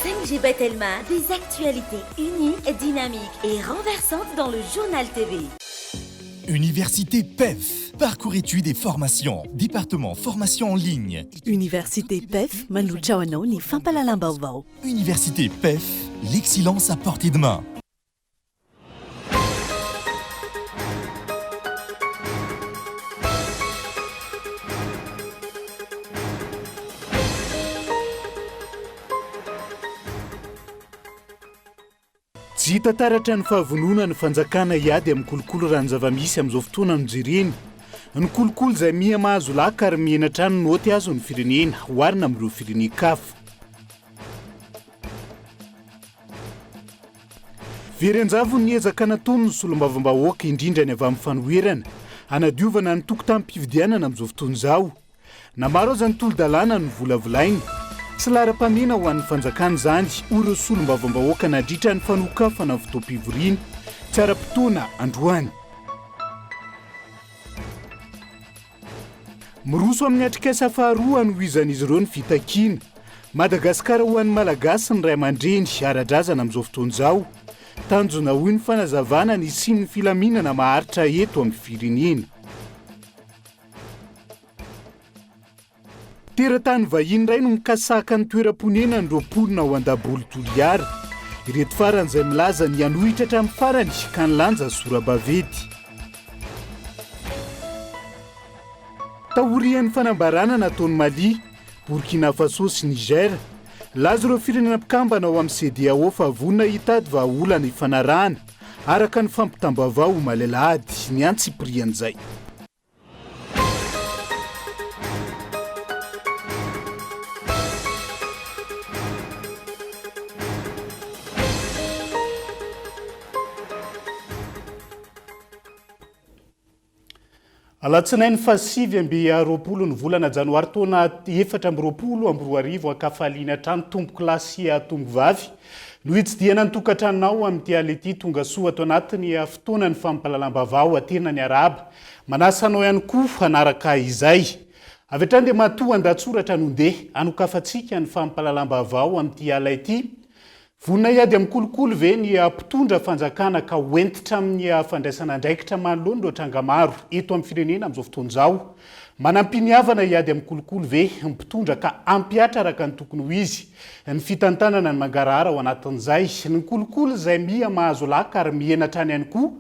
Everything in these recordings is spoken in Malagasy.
5G Bethelma, des actualités uniques, dynamiques et renversantes dans le journal TV. Université PEF, parcours études et formations, département formation en ligne. Université PEF, Malouchaoano, ni Fampalalambauvau. Université PEF, l'excellence à portée de main. Tsy hita taratra ny fahavonona ny fanjakana iady amin'ny kolokolo raha ny zava-misy amin'izao fotoana no jereny. Ny kolokolo izay miha mahazo laka ary mihenatra ny noty azo ny firenena hoarina amin'ireo firenen-kafa. Very anjavo ny ezaka nataony ny solombavam-bahoaka indrindra ny avy amin'ny fanoherana hanadiovana ny tokotam-pifidianana amin'izao fotoana izao. Na maro aza ny tolo-dalàna ny volavolainy. Tsy lara-pamena ho an'ny fanjakana izany ireo solombavam-bahoaka nadritra ny fanokafana amin'ny fotoam-pivoriana tsy ara-potoana androany. Miroso amin'ny atrikasa faharoa no izan'izy ireo ny fitakiana. Madagasikara ho an'ny malagasy ny ray aman-dreny ara-drazana amin'izao fotoana izao. Tanjona hoy ny fanazavana ny siny filaminana maharitra eto amin'ny firenena. Teratany vahiny iray no mikasaka ny toeram-ponena ny roapolona ao an-dabolo Toliara. Ireto farany izay milaza ny anohitra hatramin'ny farany ka ny lanja Sorabavety. Tahorian'ny fanambarana nataony Mali, Burkina Faso sy Niger. Laza ireo firenena mpikambana ao amin'ny CEDEAO fa vonona hitady vahaolana ifanarahana araka ny fampitambavao malelahady ny antsiprian'izay. Alatsinainy fasivy amby roapolo ny volana janoary taona 2024 akafaliana trano tombo klasy tombo vavy no hitsidiana ny tokantranonao amin'ity alety tonga soa ato anatiny fotoana ny fampalalam-bavao atena ny araba manasanao ihany koa hanaraka izay avy hatrany dia matoa andatsoratra nondeha anokafantsika ny fampalalam-bavao amin'ity alety vonina iady amin'ny kolokolo ve ny mpitondra fanjakana ka hoentitra amin'ny fandraisana andraikitra manoloana ireo tranga maro eto amin'ny firenena amin'izao fotoana izao. Manampiniavana iady amin'ny kolokolo ve mpitondra ka ampiatra araka ny tokony ho izy. Ny fitantanana ny mangarahara ao anatin'izay ny kolokolo izay miha mahazo laka ary mihenatra any ihany koa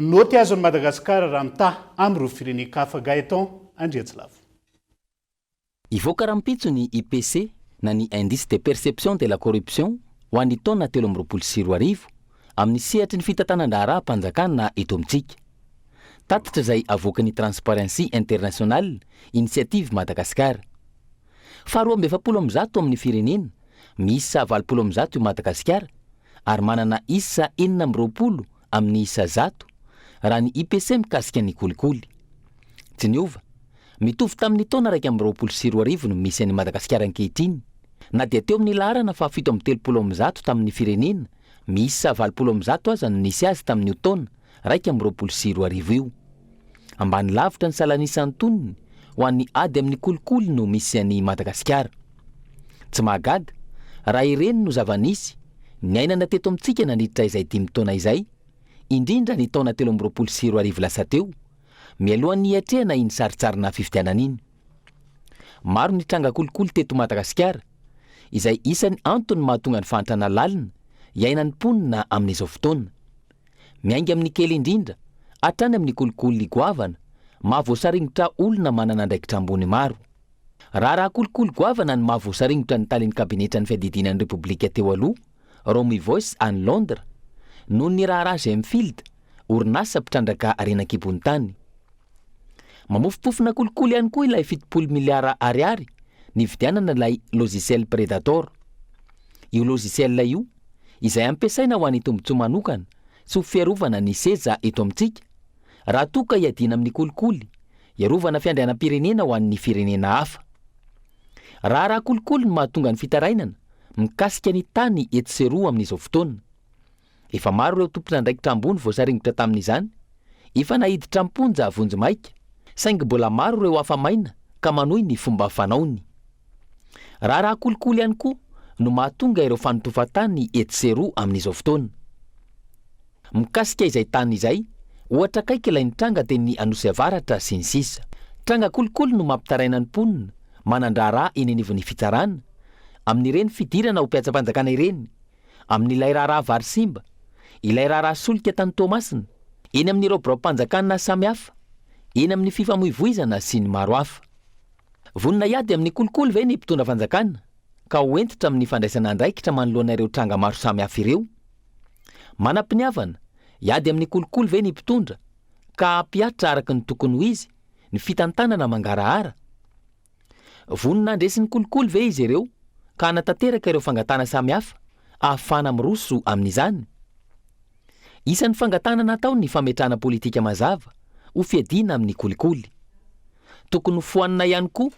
noty azon'ny Madagasikara raha mitaha amin'ireo firenen-kafa. Gaëtan Andriatsilavo. Ivoaka rahampitso ny IPC na ny indice de perception de la corruption ho an'ny taona 2024 amin'ny sehatry ny fitantanan-draharam-panjakana eto amintsika. Tatitra izay avoakan'ny Transparency International Initiative Madagasikara. Faharoa amby 70% amin'ny firenena, miisa 20% io Madagasikara, ary manana isa 420 amin'ny isa 100 raha ny IPC mikasika ny kolikoly. Tsy niova, mitovy tamin'ny taona 2024 no misy an'i Madagasikara ankehitriny. Na dia teo amin'ny laharana fa 730% tamin'ny firenena, miisa 20% aza no nisy azy tamin'io taona 2024 io. Ambany lavitra ny salanisan'ny tonony ho an'ny ady amin'ny kolikoly no misy an'i Madagasikara. Tsy mahagaga, raha ireny no zava-nisy, ny ainana teto amintsika nandritra izay 5 taona izay, indrindra ny taona 2024 lasa teo, mialohan'ny hiatrehana iny saritsarina fifidianana iny. Maro ny tranga kolikoly teto Madagasikara, izay isan'ny antony mahatonga ny fahantrana lalina iainan'ny mponina amin'izao fotoana. Miainga amin'ny kely indrindra, hatrany amin'ny kolikoly goavana, mahavoasaringotra olona manana andraikitra ambony maro. Raha kolikoly goavana ny mahavoasaringotra ny talin'ny kabinetra ny fiadidinan'ny Repoblika teo aloha, Romy Voice any Londres, noho ny raharaha Gemfield, orinasa mpitrandraka renan-kibony tany. Mamofopofona kolikoly ihany koa ilay 70 miliara ariary ny vidianana ilay logiciel Predator. Io logiciel io, izay ampiasaina ho an'ny tombotsoa manokana sy ho fiarovana ny seza eto amintsika, raha toka iadina amin'ny kolikoly, iarovana fiandrianam-pirenena ho an'ny firenena hafa. Raha kolikoly no mahatonga ny fitarainana, mikasika ny tany eto sy eroa amin'izao fotoana. Efa maro ireo tompon'andraikitra ambony voasaringotra tamin'izany, efa nahiditra amponja vonjy maika, saingy mbola maro ireo hafa maina ka manohy ny fomba fanaony. Raha kolikoly ihany koa no mahatonga ireo fanotofatany etseroa amin'izao fotoana. Mikasika izay tany izay, ohatra kaiky ilay ny tranga dia ny Anosy Avaratra sy ny sisa. Tranga kolokolo no mampitaraina ny mponina, manandrara eny anivon'ny fitsarana, amin'ireny fidirana ho piatsampanjakana ireny, amin'ilay raharaha vary simba, ilay raharaha solika tany Tomasina, eny amin'ireo birao-mpanjakana samy hafa, eny amin'ny fifamoivoizana sy ny maro hafa. Vonina iady amin'ny kolokolo ve ny mpitondra fanjakana, ka hoentitra amin'ny fandraisana andraikitra manoloana ireo tranga maro samy hafa ireo. Manam-piniavana, iady amin'ny kolokolo ve ny mpitondra, ka ampiatra araka ny tokony ho izy, ny fitantanana mangarahara. Vonina andresin'ny kolokolo ve izy ireo, ka hanatanteraka ireo fangatana samy hafa, ahafana miroso amin'izany. Isan'ny fangatana natao ny fametrahana politika mazava, ho fiadiana amin'ny kolikoly. Tokony foanina ihany koa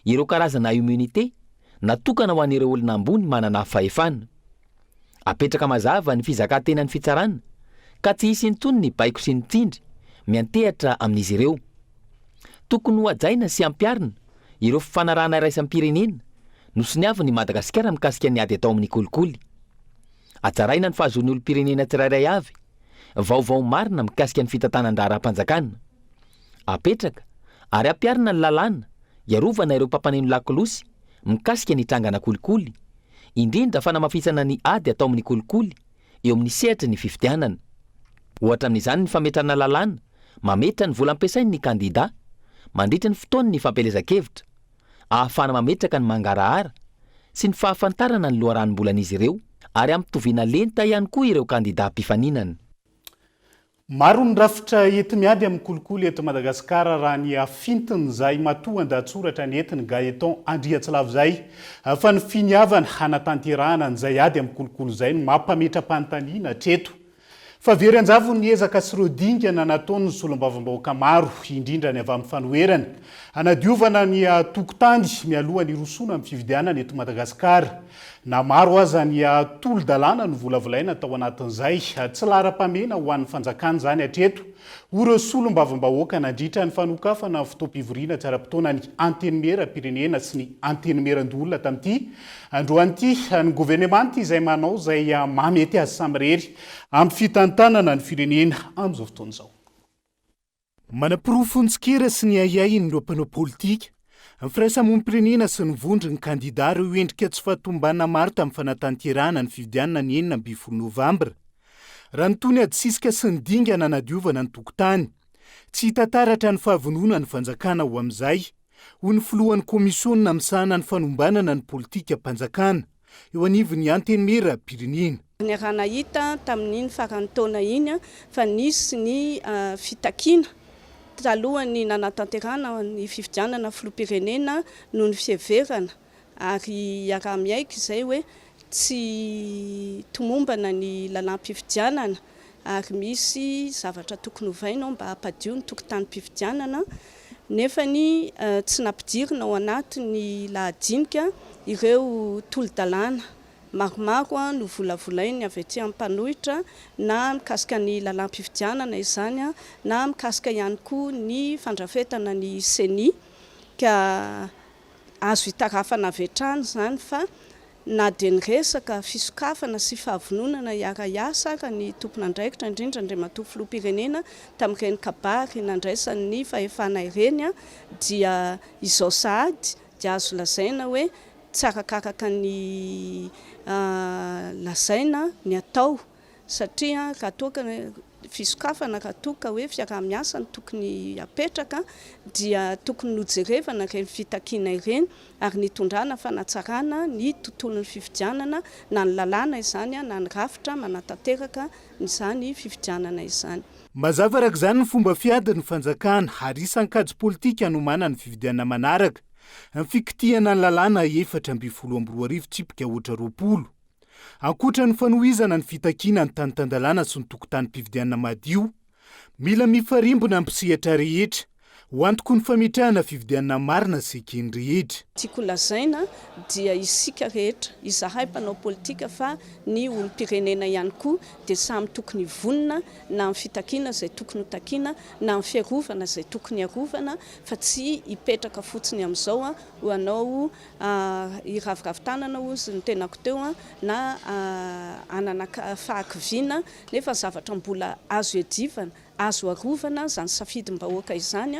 ireo karazana immunité natokana ho an'ireo olona ambony manana fahefana. Apetraka mazava ny fizaka-tenan'ny fitsarana, ka tsy hisy intsony ny baiko sy ny tsindry miantehatra amin'izy ireo. Tokony ho hajaina sy ampiarina ireo fifanarahana iraisam-pirenena nosoniavy ny Madagasikara mikasika ny ady atao amin'ny kolikoly. Hatsaraina ny fahazoan'ny olom-pirenena tsirairay avy, vaovao marina mikasika ny fitantanan-draharaha mpanjakana. Apetraka ary ampiarina ny lalàna iarovana ireo mpampaneno lakolosy mikasika ny trangana kolikoly, indrindra fanamafisana ny ady atao amin'ny kolikoly eo amin'ny sehatry ny fifidianana. Ohatra amin'izany ny fametrana lalàna, mametra ny vola ampiasainy ny kandida, mandritra ny fotoany ny fampelezan-kevitra, ahafana mametraka ny mangarahara sy ny fahafantarana ny loharanom-bolan'izy ireo, ary ampitoviana lenta ihany koa ireo kandida mpifaninana. Maro ny rafitra enti-miady amin'ny kolikoly eto Madagasikara raha ny afintiny izay matoan-datsoratra ny entiny Gaëtan Andriatsylava izay, fa ny finiavana hanatanterahana an'izay ady amin'ny kolikoly izay no mampametra-panontaniana hatreto. Fa very anjavo ny ezaka sy ireo dingana nataon'ny solombavam-bahoaka maro, indrindra ny avy amin'ny fanoherana, hanadiovana ny tokotany mialoha ny rosoana amin'ny fifidianana eto Madagasikara. Na maro aza ny tolo-dalàna no volavolaina tao anatin'izay, tsy lara-pamena ho an'ny fanjakana izany hatreto, ho ireo solombavam-bahoaka nandritra ny fanokafana fotoam-pivoriana tsy ara-potoana ny antenimera-pirenena sy ny antenimera-ndolona tamin'ity androan'ity ny gouvernementy izay manao izay mamety azy samirery amin'ny fitantanana ny firenena amin'izao fotoana izao. Manam-pirofo ny tsikera sy ny aiai ny lompanao politika, ny firaisamonim-pirenena sy ny vondry ny kandida ireo endrika tsy fahatombana maro tamin'ny fanatanterahana ny fifidianana ny 9 Novambra. Raha nytony adisisika sy ny dingana nadiovana ny tokotany, tsy hitataratra ny fahavonona ny fanjakana ho amin'izay, ho ny filohan'ny komisiona misahana ny fanombanana ny politika mpanjakana eo anivon'ny antenimera-pirenena. Ny raha nahita tamin'iny farany taona iny fa nisy ny fitakiana talohany nanatanterahana ny fifidianana filoham-pirenena noho ny fiheverana, ary araha miaiky izay hoe tsy tomombana ny lalam-pifidianana ary misy zavatra tokony hovaina mba hampadio ny tokotany-pifidianana, nefa ny tsy nampidirina ao anatin'ny lahadinika ireo tolo-dalàna maromaro no volavolainy avy ety amin'ny mpanohitra na mikasika ny lalam-pifidianana izany na mikasika ihany koa ny fandrafetana ny CENI, ka azo hitarafana avy hatrany izany fa na dia ny resaka fisokafana sy fahavononana iara-iasa ka ny tompon'andraikitra indrindra andriamatoa filoham-pirenena tamin'ireny kabary nandraisan'ny fahefana ireny dia izao sahady dia azo lazaina hoe tsarakaraka ny lazaina ny atao, satria raha toka fisokafana raha toka hoe fiaraha-miasa ny tokony apetraka dia tokony nojerevana ireny fitakiana ireny ary nitondrana fanatsarana ny tontolon'ny fifidianana na ny lalàna izany na ny rafitra manatanteraka n'izany fifidianana izany. Mazava araka izany ny fomba fiadin'ny fanjakana ary isan-kajo politika hanomana ny fifidianana manaraka, ny fikitihana ny lalàna 412 tsipika ohatra 20. Ankoatra ny fanohizana ny fitakiana ny tany-tandalàna sy ny tokotany-pifidianana madio, mila mifarimbona ny mpisehatra rehetra ho antoko ny fametrahana fividianana marina sekiny rehetra. Tiako lazaina dia isika rehetra izahay mpanao politika fa ny olom-pirenena ihany koa dia samy tokony vonina na amin'ny fitakiana izay tokony ho takiana na amin'ny fiarovana izay tokony harovana fa tsy hipetraka fotsiny amin'izao ho anao iraviravin-tanana ozy ny tenako teo na anana fahakiviana nefa zavatra mbola azo edivana azo arovana zany safidim-bahoaka izany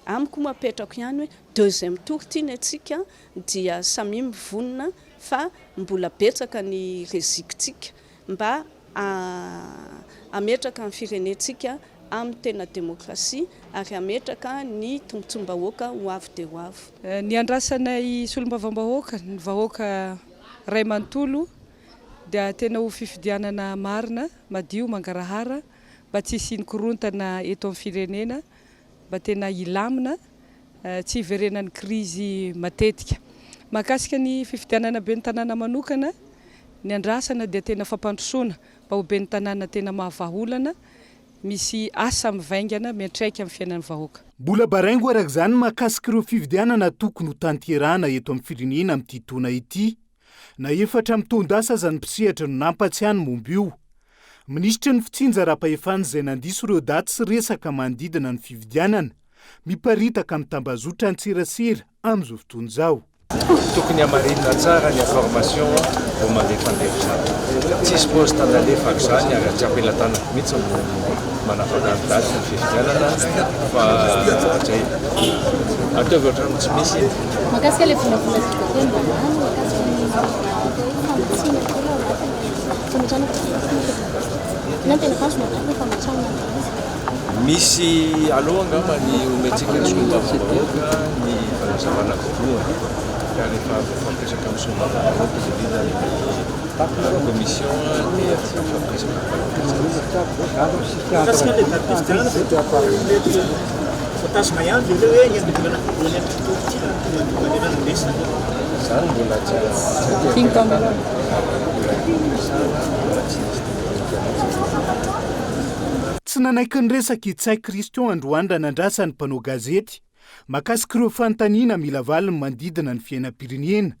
amiko mapetrako ihany hoe deuxième tour tiany atsika dia samy mivonina fa mbola betsaka ny reziksika mba ametraka ny firenetsika amin'ny tena demokrasia ary ametraka ny tombontsom-bahoaka ho avy dia ho avy. Ny andrasanay solombavam-bahoaka ny vahoaka ray manontolo dia tena ho fifidianana marina madio mangarahara mba tsy hisy nikorontana eto amin'ny firenena mba tena ilamina tsy hiverenan'ny krizy matetika. Mahakasika ny fifidianana ben'ny tanàna manokana ny andrasana dia tena fampandrosoana mba ho ben'ny tanàna tena mahavaholana misy asa mivaingana miantraika amin'ny fiainan'ny vahoaka. Mbola baraingo araka izany mahakasika ireo fividianana tokony ho tanterahana eto amin'ny firenena amin'ity taona ity na efatra mitondasa aza ny mpisehatra no nampatsiahany momba io. Minisitra ny fitsinja ara-pahefana izay nandiso ireo daty sy resaka manodidina ny fividianana miparitaka amin'ny tambazotra an-tserasera amin'izao fotoana izao. Tokony hamarinina tsara ny information vao mandefa andefitra. Tsisy poste andalefaka izany ary tsy ampelantanako mihitsy manafaka ny daty ny fividianana fa zay ataovy ohatrany tsy misy. Mahakasika ilay volavona vita teo misy aloha angamba ny ometsika ny solombavam-bahoaka ny fanazavana voalohany ka rehefa fampiresaka amin'ny solombavam-bahoaka izy vita ny commission dia fampiresaka zany mbola tsy nanaiky ny resaka itsay Christian Androandra nandrasany mpanao gazety mahakasika ireo fanontaniana mila valiny mandidina ny fiainam-pirenena.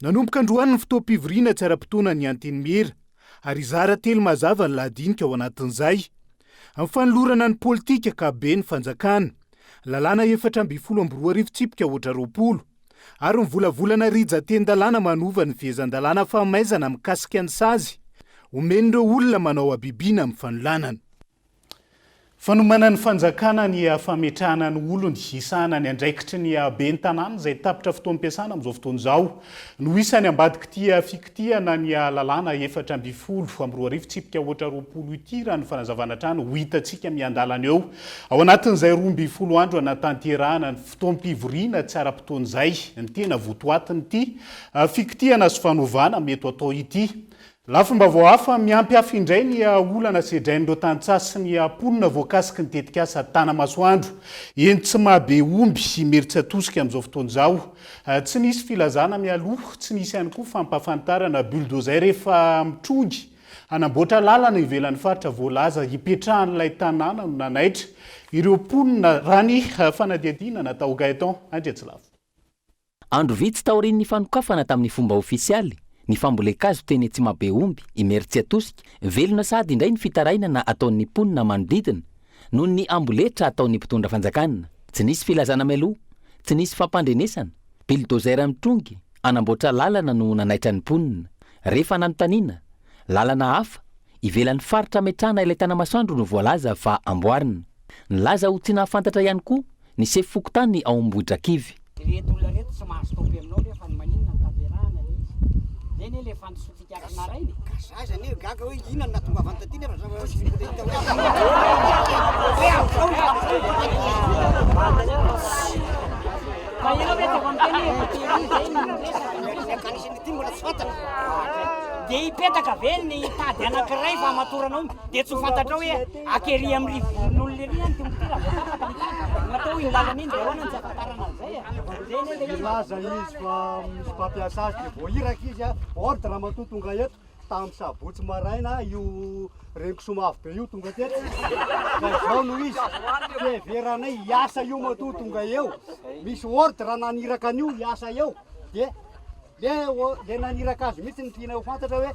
Nanomboka androany ny fotoam-pivoriana tsy ara-potoana ny antenimera ary zara telo mazava ny lahadinika ao anatin'izay. Amin'ny fanolorana ny politika ka be ny fanjakana lalàna 712 tsipika oatra 20 ary mivolavolana rijateny-dalàna manova ny vezan-dalàna fahamaizana mikasika ny sazy omen'ireo olona manao abibiana amin'ny fanolanana. Fanomanany fanjakana ny fametrahana ny olony isana ny andraikitry ny ben'ny tanàna izay tapitra fotoam-piasana amin'izao fotoana izao no isany ambadiky tia fikitiana ny lalàna 712 tsipika oatra 20 ity raha ny fanazavana trano ho hitantsika miandalana eo ao anatin'izay 12 andro anatanterahana ny fotoam-pivoriana tsy ara-potoana izay ny tena votoatiny ity fikitiana sy fanovana mety atao ity. Lafomba vao hafa miampy hafa indray ny olana sedrain'ireo tantsasy ny ponina voakasiky ny tetikasa Tanamasoandro eny tsy mahabe omby mery tsy atosika amin'izao fotoana izao. Tsy nisy filazana mialoha, tsy nisy ihany koa fampafantarana bulldozer rehefa mitrongy hanamboatra lalana ivelan'ny faritra voalaza hipetrahan'ilay tanàna no nanaitra ireo ponina raha ny fanadihadiana natao Gaëtan Andriatsilavo. Andro vitsy taorian'ny fanokafana tamin'ny fomba ofisialy. Ny fambolekazo teny tsy mabe omby imery tsy atosika velona sady indray ny fitaraina na ataon'ny ponina manodidina noho ny amboletra ataon'ny mpitondra fanjakana. Tsy nisy filazana mialoha, tsy nisy fampandrenesana, bulldozer mitrongy anamboatra lalana no nanaitra ny ponina. Rehefa nanontaniana lalana hafa ivelan'ny faritra metrana ilay Tanamasoandro no voalaza fa amboarina. Nilaza ho tsy nahafantatra ihany koa ny sefy fokotany ao Ambohidrakivy. Ini elefant sutika kenara ini. Kasih ini gak kau ingin nak tunggu fantat ini apa dia ipeta kavel ni tadi anak kerai sama turun dia tu fantat tahu ya akhirnya meri nuliran tu mesti lah nggak tahu yang dalam ini dewan aja kataran saya Ilaza izy fa misy mpampiasa azy dia vao iraka izy a ordre matoto ngayet tamin'ny sabotsy maraina io reniko somavy be io tonga teto ka izao no izy feveranay hiasa io mato tonga eo misy ordre naniraka an'io hiasa eo de naniraka azy mihitsy ny tiana ho fantatra hoe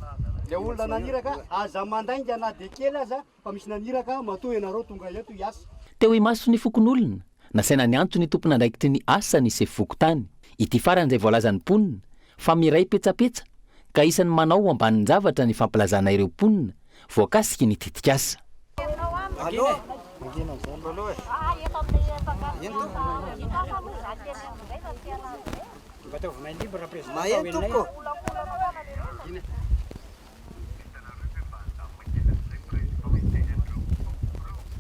le olona naniraka aza mandainga na de kely aza fa misy naniraka mato ianareo tonga eto hiasa. Teo imaso ny fokon'olona nasaina ny antony tompona andraikitry ny asa ny sefokotany ity faran'izay voalazan'ny mponina fa miray petsapetsa ka isan'ny manao ambanin'ny zavatra ny fampilazana ireo mponina voakasiky ny titikasa.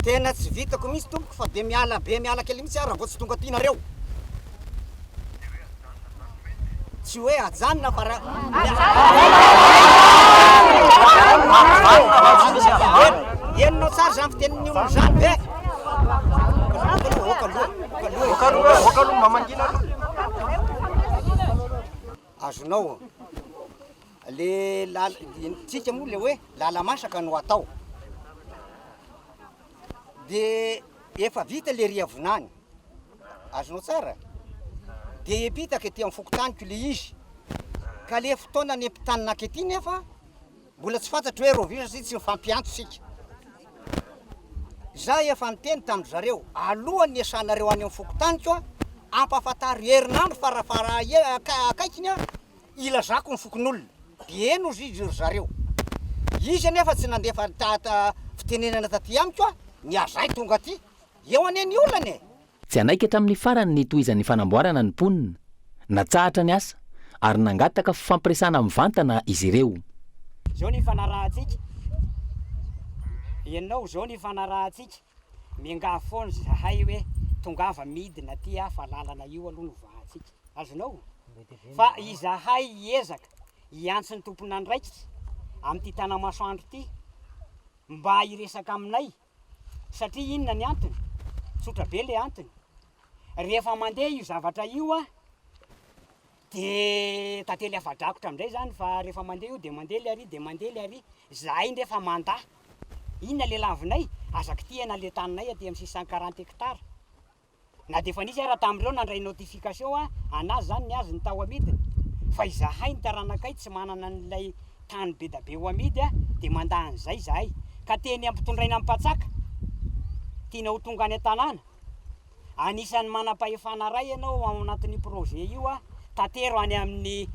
Tena tsy vitako misy tompoko fa be miala kely mitsy raha vao tsy tonga tianareo. Tsy hoe ajanona fa enonao tsara zany fitenin'ny olo zany be. Azonao le tsika moa le hoe lala masaka no atao. De efa vita le riavonany azonao tsara de epitaka ety amin'ny fokotaniko le izy ka le fotoana ny empitanina akety nefa mbola tsy fantatro hoe rovisa sy tsy mifampiantso sika. Za efa niteny tamin'ny zareo alohan'ny esanareo any amin'ny fokotaniko ampafantary herinandro farafara akaikiny ilazako ny fokon'olona de eno izy zareo izy nefa tsy nandefa fitenenana taty amiko ny azay tonga ty eo aneny olana. Tsy anaiky hatramin'ny farany ny tohizan'ny fanamboarana ny mponina natsahatra ny asa ary nangataka fampiresana mivantana izy ireo. Zao ny fanarahantsika ianao zao ny fanarahantsika miangafona zahay hoe tongava midina ty fa lalana io aloha no vahantsika azonao fa izahay hiezaka hiantsy ny tompona andraikitra amin'ity tanamasoandro ty mba hiresaka aminay satria inona ny antony tsotra be le antony rehefa mandeha io zavatra io de tantely afadrakotra amizay zany fa rehefa mandeha io de mandeha le ary zahay ndefa manda inona le lavinay azaka ty ena le taninay aty amin'ny 640 hectara na de fa nisy raha tamin'ireo nandray notification anazy zany ny azy ny tao amidiny fa izahay ny taranakay tsy manana n'ilay tany be da be ho amidy de manda an'izay zahay ka teny ampitondraina ampatsaka tiana ho tonga any an-tanàna anisan'ny manam-pahefana ray ianao ao anatin'ny projet io tatero any amin'ny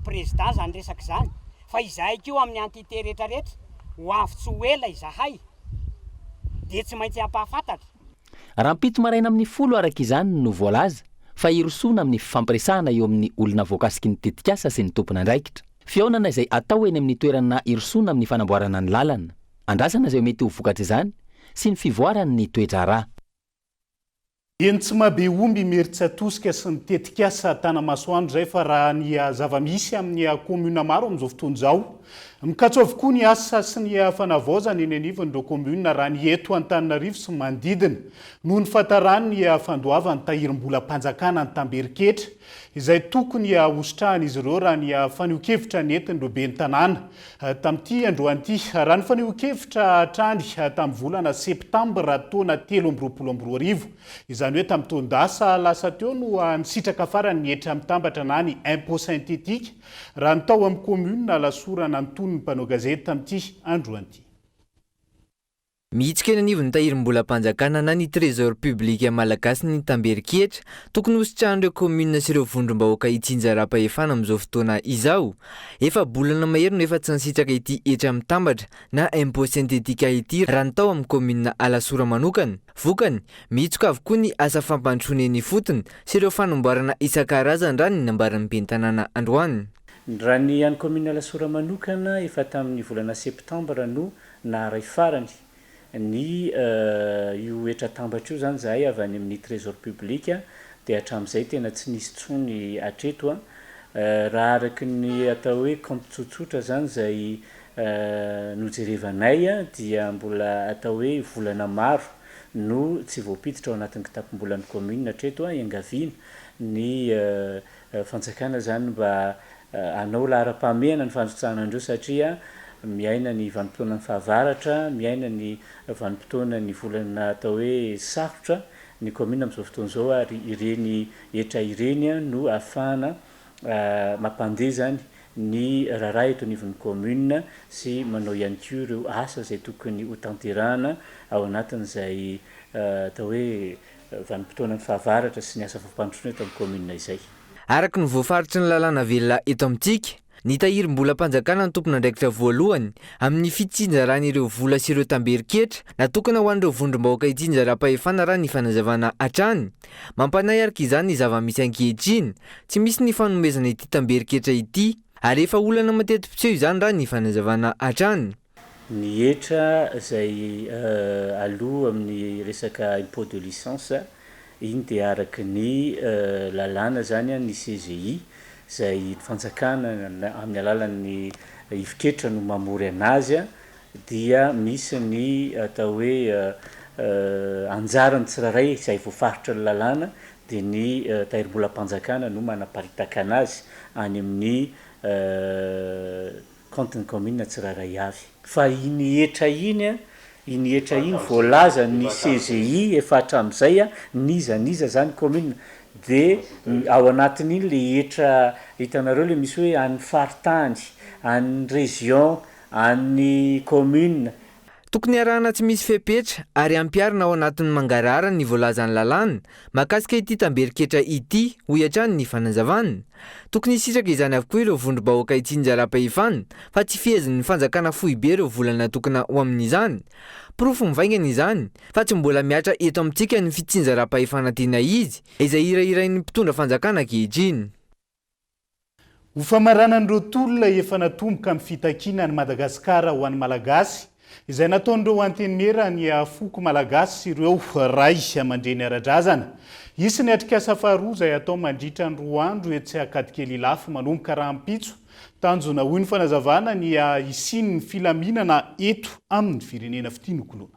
président zany resaka zany fa izahay keo amin'ny entité rehetrarehetra ho avy tsy ho ela izahay de tsy maintsy ampahafantatra. Raha mpito maraina amin'ny 10 araka izany no voalaza fa irosoana amin'ny fampiresahana eo amin'ny olona voakasiky ny tetikasa sy ny tompona andraikitra. Fiaonana izay atao eny amin'ny toerana irosoana amin'ny fanamboarana ny lalana, andrasana izay mety ho vokatra izany sy ny fivoarany ny toetra rà. Eny tsy mabe omby meritsa tosika sy ny tetikasa Tanamasoandro zay fa raha ny zavamisy amin'ny commune maro amin'izao fotoana izao. Mikatso avokoa ny asa sy ny fanavaozana eny anivon'ireo commune raha ny eto Antananarivo sy manodidina noho ny fahatarany ny fandoavany tahirim-bolam-panjakana ny Tamberiketra izay tokony hositrahan'izy ireo raha ny faneho-kevitra nentin'ireo ben'ny tanàna tamin'ity androany ity. Raha ny faneho-kevitra hatrany tamin'ny volana septambra taona 2024 izany hoe tamin'ny taon-dasa lasa teo no nisitraka farany ny hetra mitambatra na ny impôt synthétique raha ny tao amin'ny commune lasorana ny mpanao gazety tamin'ity androany ity. Mihitsika eny anivon'ny tahirim-bolam-panjakana na ny trésor public malagasy ny Tamberiketra tokony hositrahan'ireo commune sy ireo vondrom-bahoaka itsinja ra-pahefana amin'izao fotoana izao. Efa bolana mahery no efa tsy nisitraka ity hetra mitambatra na impôt synthétique ity raha ny tao amin'ny commune Alasora manokana. Vokany mitsoka avokoa ny asa fampandrosoana eny fotony sy ireo fanamboarana isan-karazany raha ny nambaran'ny ben'ny tanàna androany. Raha ny an'ny commune Alasora manokana efa tamin'ny volana septambra no naharay farany ny io hetra tambatra io zany zahay avy any amin'ny trésor public dia hatramin'izay tena tsy nisy tsony hatreto raha araky ny atao hoe compte tsotsotra zany zay nojerevanay dia mbola atao hoe volana maro no tsy voapiditra ao anatin'ny kitapom-bolan'ny commune hatreto iangaviana ny fanjakana zany mba anao lahara-pameana ny fanjotsahana satria miaina ny vanim-potoana ny fahavaratra, miaina ny vanim-potoana ny volana atao hoe sarotra ny commune amin'izao fotoana izao ary ireny etra ireny no ahafahana mampandeha zany ny raharaha eto anivon'ny commune sy manao ihany koa ireo asa zay tokony ho tanterahana ao anatin'izay atao hoe vanim-potoana ny fahavaratra sy ny asa fampandrosoana eto amin'ny commune izay. Araka ny voafaritry ny lalàna velona eto amintsika, ny tahirim-bolam-panjakana ny tompon'andraikitra voalohany amin'ny fitsinjaran'ireo vola sy ireo tamberiketra natokana ho an'ireo vondrom-bahoaka hitsinjaram-pahefana raha ny fanazavana hatrany. Mampanay araka izany ny zava-misy ankehitriny, tsy misy ny fanomezana ity tamberiketra ity ary efa olana mateti-piseho izany raha ny fanazavana hatrany. Ny etra zay aloha amin'ny resaka impôt de licence iny dia araka ny lalàna zany ny CGI zay fanjakana amin'ny alalan'ny hiviketra no mamory anazy dia misy ny atao hoe anjarany tsirairay izay voafaritra ny lalàna dia ny tahirim-bolam-panjakana no manaparitaka anazy any amin'ny compte ny commune tsirairay avy. Fa iny etra iny voalaza ny CGI efa hatramin'izay niza zany commune dia ao anatin'iny le etra hitanareo le misy hoe an'ny faritany, an'ny région, an'ny commune. Tokony arahana tsy misy fepetra ary ampiarina ao anatin'ny mangarahara ny voalazan'ny lalàna mahakasika ity tamberiketra ity ho iatrany ny fanazavana. Tokony hisitraka izany avokoa ireo vondrom-bahoaka hitsinjaram-pahefana fa tsy fehezin'ny fanjakana fohy be ireo volana tokana ho amin'izany. Porofo mivaingana izany fa tsy mbola miatra eto amintsika ny fitsinjaram-pahefana tena izy izay irahirain'ny mpitondra fanjakana ankehitriny. Ho famaranan'ireo tolona efa natomboka amin'ny fitakiana ny Madagasikara ho an'ny Malagasy izay nataon'ireo antenimera ny afoko Malagasy sy ireo ray aman-dreny ara-drazana. Isy ny atrikasa faharoa izay atao mandritra ny 2 andro etsy Ankadikely lafy manomboka rahampitso tanjona hoy ny fanazavana ny isin'ny filaminana eto amin'ny firenena fitianokoloana.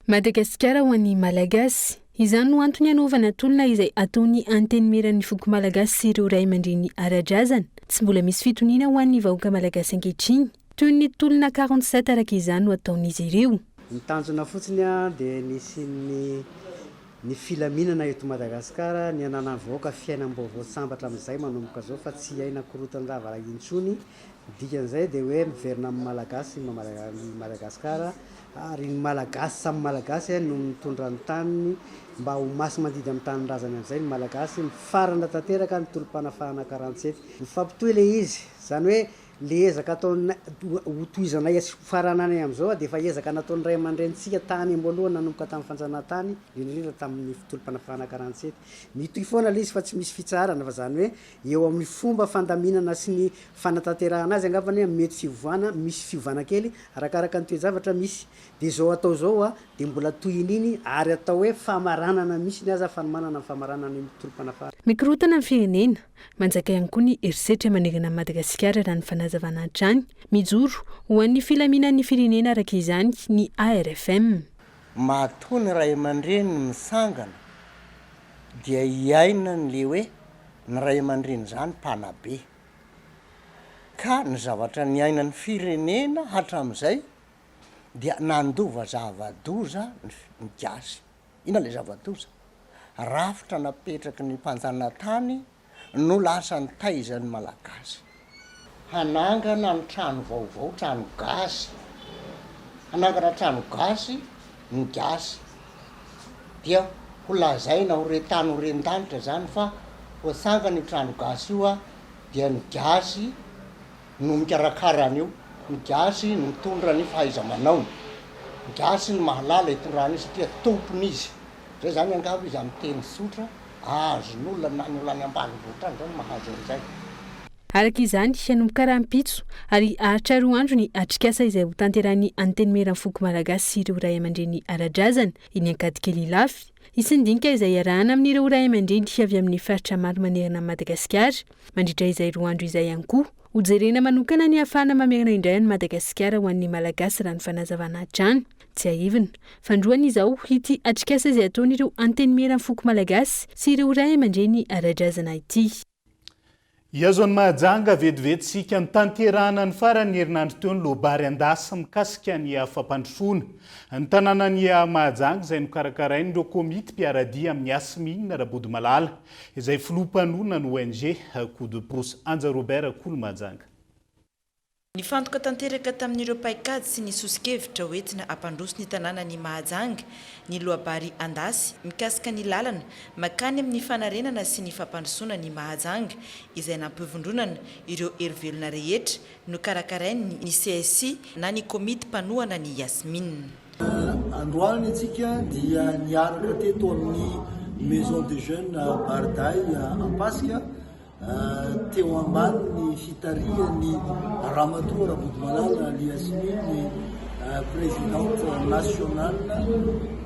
Madagasikara ho an'ny Malagasy. Izany no antony anaovana tolona izay ataony antenimiran'ny foko Malagasy sy ireo ray aman-dreny ara-drazana. Tsy mbola misy fitoniana ho an'ny vahoaka Malagasy ankehitriny. Toy ny tolona 47 araka izany no ataon'izy ireo. Ny tanjona fotsiny dia nisy ny filaminana eto Madagasikara, ny anana vahoaka fiainam-baovao sambatra amin'izay manomboka zao fa tsy aina korotan-dava intsony. Dikan'izay dia hoe miverina amin'ny Malagasy Madagasikara ary ny Malagasy samy Malagasy no mitondra ny taniny mba ho masy mandidy amin'ny tanin'ny razany amin'izay ny Malagasy mifarana tanteraka ny tolom-panafahana 47. Mifampitohy le izy, zany hoe le ezaka ataony hotohizanay faranany amin'izao dia efa ezaka nataony ray aman-drenitsika tany am-boalohany nanomboka tamin'ny fanjanahantany indrindra tamin'ny tolom-panafahana 47. Mitohy foana le izy fa tsy misy fitsarana fa zany hoe eo amin'ny fomba fandaminana sy ny fanatanterahana azy angambany mety fivoana, misy fiovana kely arakaraka ny toe-javatra misy. Dia zao atao zao dia mbola tohin'iny ary atao hoe famaranana misy ny aza fanomanana famaranana ny tolom-panafahana. Mikorotana amin'ny firenena, manjaka ihany koa ny herisetra manegana Madagasikara raha ny fanazavana hatrany, mijoro ho an'ny filaminan'ny firenena araka izany ny ARFM. Mahatony ray aman-dreny misangana dia iaina n'le hoe ny ray aman-dreny zany mpanabe. Ka ny zavatra ny ainan'ny firenena hatramin'izay dia nandova zava-doza ny gasy. Ina le zava-doza? Rafitra napetraky ny mpanjana tany no lasa ny taizan'ny Malagasy. Hanangana ny trano vaovao, trano gasy. Hanangana trano gasy ny gasy. Dia ho lazaina ho retany ho rendanitra zany fa ho sangana ny trano gasy io dia ny gasy no mikarakarany io. Ny gasy no mitondra ny fahaiza-manao. Ny gasy ny mahalala itondrany izy satria tompony izy. Zay zany angamba izy amin'ny teny sotra azon'olona na ny olany ambanivohitra zany mahazo an'izay. Araka izany hanomboka rahampitso ary ahatra 2 andro ny atrikasa izay ho tanterahany antenimiran'ny foko Malagasy sy ireo ray aman-dreny ara-drazana eny Ankadikely lafy. Isindinika izay arahana amin'ireo ray aman-dreny avy amin'ny faritra maro manerana Madagasikara. Mandritra izay 2 andro izay ihany koa ho jerena manokana ny ahafahana mamerina indray any Madagasikara ho an'ny Malagasy raha ny fanazavana hatrany. Tsy ahivina, fandroany izao ity atrikasa izay ataon'ireo antenimiran'ny foko Malagasy sy ireo ray aman-dreny ara-drazana ity. Iazony Mahajanga vetivety sika nitanterahana ny farany herinandro teo ny lobary andasy mikasika ny fampandrosoana. Ny tanàna ny Mahajanga izay nokarakarainy ireo komity mpiaradia amin'ny Yasmine Rabodimalala izay filoham-panona ny ONG Coup de pouce. Anja Robert Kolo Mahajanga. Nifantoka tanteraka tamin'ireo paikady sy ny sosikevitra hoentina ampandroso ny tanàna ny Mahajanga ny lohabary andasy mikasika ny lalana makany amin'ny fanarenana sy ny fampandrosoana ny Mahajanga izay nampivondronana ireo hery-velona rehetra no karakarainy ny CSI na ny komity mpanohana ny Yasmine. Androany antsika dia niaraka teto amin'ny Maison des Jeunes Barday Ampasika teo ambany ny fitarihan'ny Ramatoa Rabodimalala Yasmine présidente nationale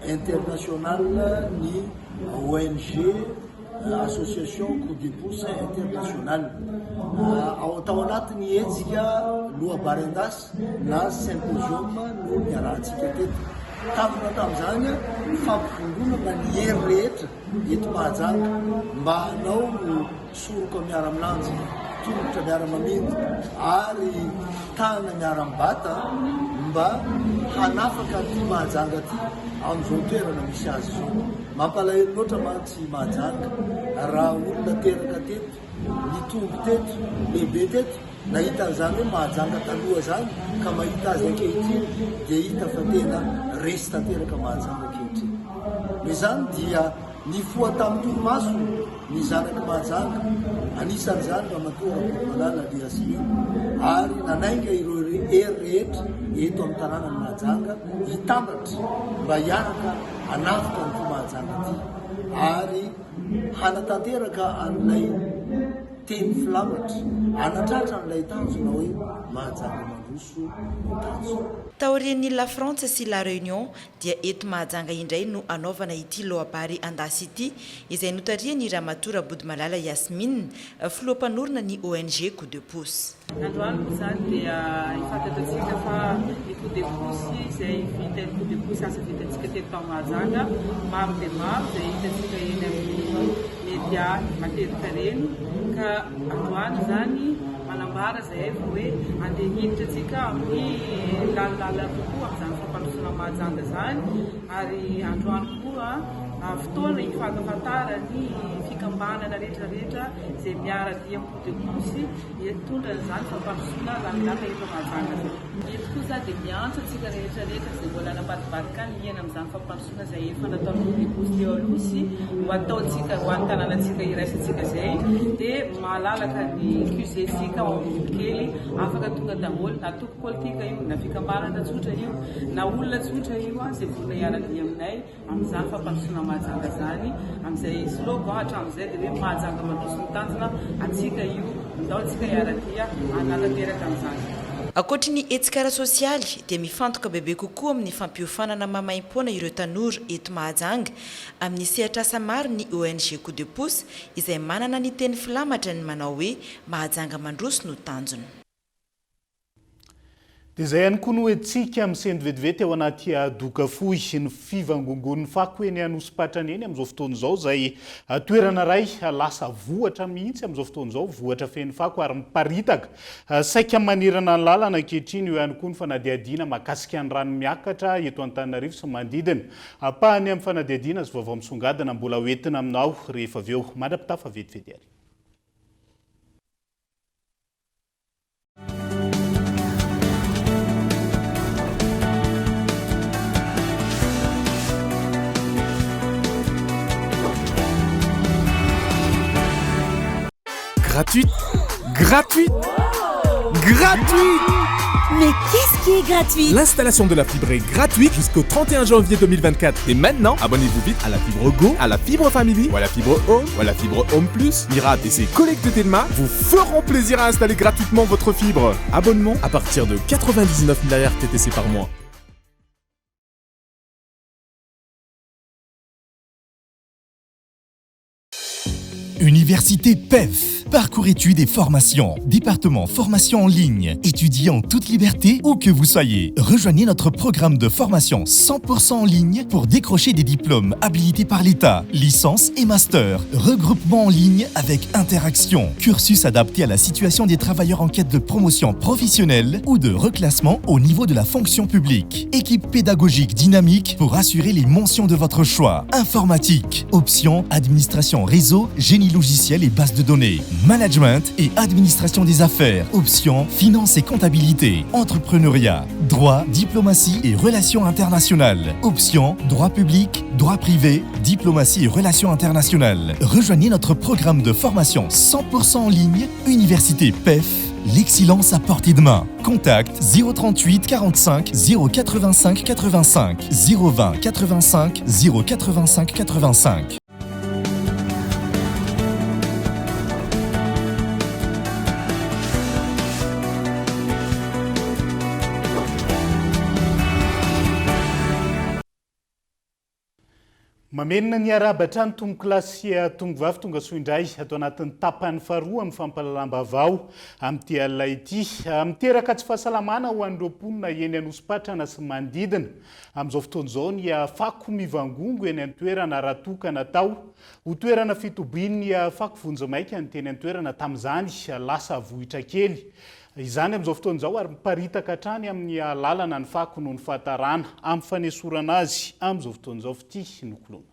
internationale ny ONG Association Coup de pouce internationale. Tao anatiny etsika lohabary andasy na symposium no niarahantsika teto. Tamin'izany fampivondronana ny hery rehetra eto Mahajanga mba hanao soroka miara-milanja, tongotra miara-mamindra ary tana miara-mibata mba hanafaka ty Mahajanga ty amin'izao toerana misy azy zao. Mampalahelo loatra mantsy Mahajanga raha olona teraka teto, nitombo teto, lehibe teto, nahita an'izany hoe Mahajanga taloha zany ka mahita azy ankehitriny dia hita fa tena resy tanteraka Mahajanga ankehitriny. Izany dia nifoha tamin'ny torimaso ny zanaky Mahajanga, anisan'izany Ramatoa Rabodimalala Yasmine, ary nanainga ireo hery rehetra eto amin'ny tanàna ny Mahajanga hitambatra mba hiaraka hanafika ny Mahajanga ty ary hanatanteraka an'ilay teny filamatra, anatratra an'ilay tanjona hoe Mahajanga mandroso no tanjona. Taorian'ny La France sy La Réunion dia eto Mahajanga indray no anaovana ity lohabary andasy ity izay notarian'ny Ramatoa Rabodimalala Yasmine filoham-panorona ny ONG Coup de pouce. Androany moa zany dia ifantatatsika fa ny Coup de pouce izay vita ny Coup de pouce asa vitantsika teto Mahajanga maro dia maro izay hitatsika eny amin'ny média matetika reny ka androany zany manambara izay efa hoe andeha hiditra antsika amin'ny lalala kokoa amin'izany fampandrosoana Mahajanga zany ary androany koa fotoana hifankafatara ny fikambanana rehetrarehetra izay miaradia amin'ny Coup de pouce hitondra izany fampandrosoana lalala eto Mahajanga zany. Eto kosa dia miantso antsika rehetrarehetra izay mbola anambadimbadika ny hiana amin'izany fampandrosoana izay efa natao Coup de pouce teo aloha sy ho ataontsika ho an'ny tanànantsika iraisantsika izay dia mahalalaka ny QG-sika ao amin'ny kely afaka tonga daholo na toko politika io na fikambanana tsotra io na olona tsotra io izay vorona hiaradia aminay amin'izany fampandrosoana Mahajanga zany amin'izay slogan hatramin'izay dia hoe Mahajanga mandroso ny tanjona atsika io ndao atsika hiaradia hanatanteraka amin'izany. Ankoatra ny etsikara sosialy dia mifantoka bebe kokoa amin'ny fampiofanana mamaim-poana ireo tanora eto Mahajanga amin'ny sehatr'asa maro ny ONG Coup de pouce izay manana ny teny filamatra ny manao hoe Mahajanga mandroso no tanjona. Dia izay ihany koa no hoentsika amin'ny sendra vetivety ao anaty doka fohy ny fivangongon'ny fako eny Anosipatra eny amin'izao fotoana izao izay toerana ray lasa vohatra mihitsy amin'izao fotoana izao, vohatra feno fako ary miparitaka saika manerana ny lalana ankehitriny eo ihany koa ny fanadihadiana mahakasika ny rano miakatra eto Antananarivo sy manodidina. Apahany amin'ny fanadihadiana sy vaovao misongadina mbola hoentina aminao rehefa avy eo mandrapitafa vetivety ary. Gratuite. Gratuite. Gratuite. Mais qu'est-ce qui est gratuit? L'installation de la fibre est gratuite jusqu'au 31 janvier 2024. Et maintenant, abonnez-vous vite à la fibre Go, à la fibre Family, ou à la fibre Home, ou à la fibre Home Plus. Mira et ses collègues de Telma vous feront plaisir à installer gratuitement votre fibre. Abonnement à partir de 99 000 RTTC par mois. Université PEF. Parcours études et formation. Département formation en ligne. Étudiez en toute liberté où que vous soyez. Rejoignez notre programme de formation 100% en ligne pour décrocher des diplômes habilités par l'État, licence et master. Regroupement en ligne avec interaction. Cursus adapté à la situation des travailleurs en quête de promotion professionnelle ou de reclassement au niveau de la fonction publique. Équipe pédagogique dynamique pour assurer les mentions de votre choix. Informatique. Option administration réseau, génie logiciel et base de données. Management et administration des affaires. Option finance et comptabilité. Entrepreneuriat. Droit, diplomatie et relations internationales. Option droit public, droit privé, diplomatie et relations internationales. Rejoignez notre programme de formation 100% en ligne, Université PEF, l'excellence à portée de main. Contact 038 45 085 85 020 85 085 85. Mamenina ny arabatra ny tombo-klasy tongovavy tonga soa indray atao anatin'ny tapany faharoa amin'ny fampalalam-bavao amin'ity alina ity. Miteraka tsy fahasalamana ho an'ireo mponina eny Anosipatrana sy manodidina. Amin'izao fotoan'izao ny fako mivangongo eny an-toerana rahatokana tao ho toerana fitobiany fako vonjemaika ny teny an-toerana tamin'izany lasa vohitra kely. Izany amin'izao fotoan'izao ary miparitaka hatrany amin'ny lalana ny fako noho ny fahatarana amin'ny fanesorana azy amin'izao fotoan'izao fity nokolona.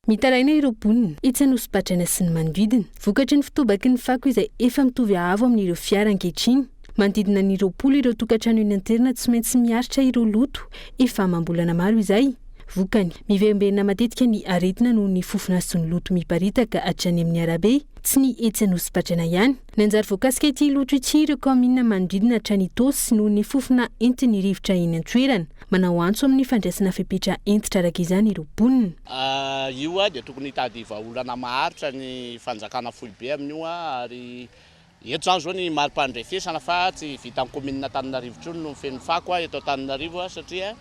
Mitaraina ireo mponina etsy Anosipatrana sy ny manodidina. Vokatry ny fitobaky ny fako izay efa mitovy avo amin'ireo fiara ankehitriny. Manodidina ny roapolo ireo tokantrano eny an-toerana tsy maintsy miaritra ireo loto efa amam-bolana maro izay. Vokany mivembena matetika ny aretina noho ny fofona sy ny loto miparitaka hatrany amin'ny arabe, tsy ny etsy Anosipatrana ihany. Ny anjara voakasika ity loto ity ireo kaomina manodidina hatrany Tosy noho ny fofona entiny rivotra eny an-toerana. Manao antso amin'ny fandraisana fepetra entitra araka izany ireo mponina. Io dia tokony hitady vahaolana maharitra ny fanjakana fohy be amin'io ary eto zany zao ny marim-pandrefesana fa tsy vita amin'ny kominina Antananarivo intsony no feno fako eto Antananarivo satria